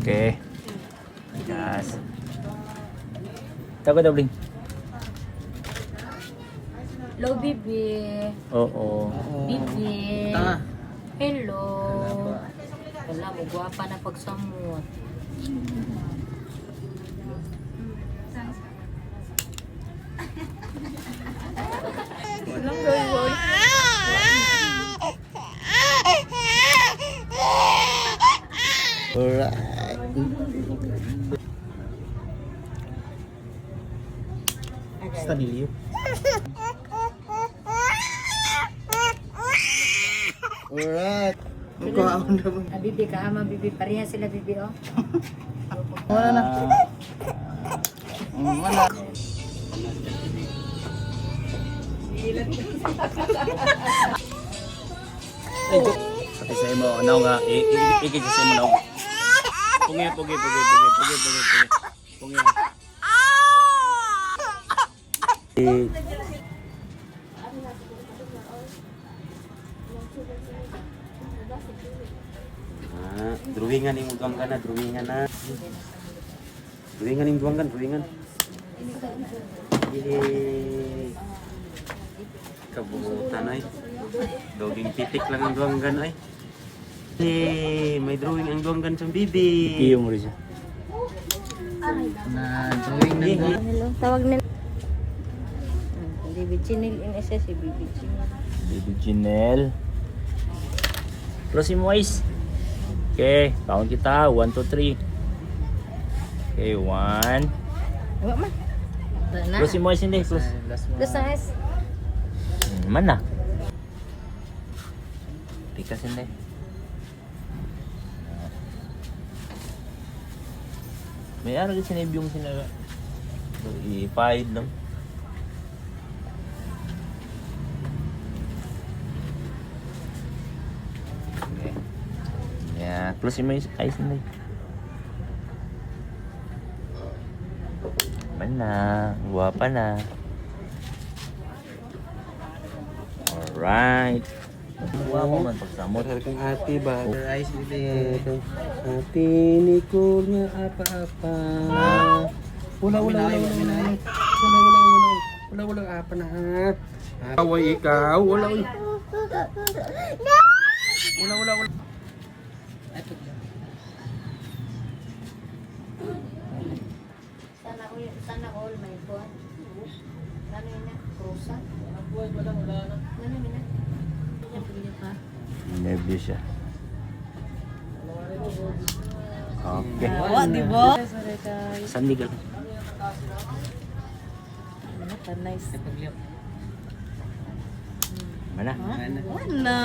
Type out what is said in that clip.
Okay. Yes. Tago daw, Bling. Hello, Bibi. Oo. Bibi. Tanga. Hello. Wala mo, gwapa na pagsamot. Walang gawin. Alright. Stanilio. Alright. Magkaon naman. Bibi ka, ama, Bibi. Pareha sila, Bibi, oh. Wala na. Wala. Pati sa imo, ano nga, ikit sa imo na. Pungi. Drawingan yung duwanggan na, drawingan na. Drawingan yung duwanggan, drawingan. Yay! Kabutan ay. Doging titik lang ang duwanggan ay. Yay! May drawing ang duwanggan sa bibi. Iyo mo rin siya. Na drawing na duwanggan. Hello, tawag nila. Bibi Chinil, in si Bibi Chinil. Baby Janelle. Close mo eyes. Okay, count kita. 1, 2, 3. Okay, 1. Wala man. Wala na. Close mo eyes hindi. Close. Plus na es. Mana? Tikas hindi. May araw din sinib yung sinaga. I-five lang. Okay. Yeah, close mo yung eyes hindi. Mana, guwapa na. Alright. Guwapa man pagsamot. Mahal kang ate ba? Rice ulit. Ate Nicole nga apa-apa. Wala apa na. Away ikaw. Wala. Sana all may buwan. Ano yun na? Krusa? Wala na. Ano yun na? Napili pa. Nervous siya. Okay. Di ba? Sandi ka. Nice. Mana? Wala.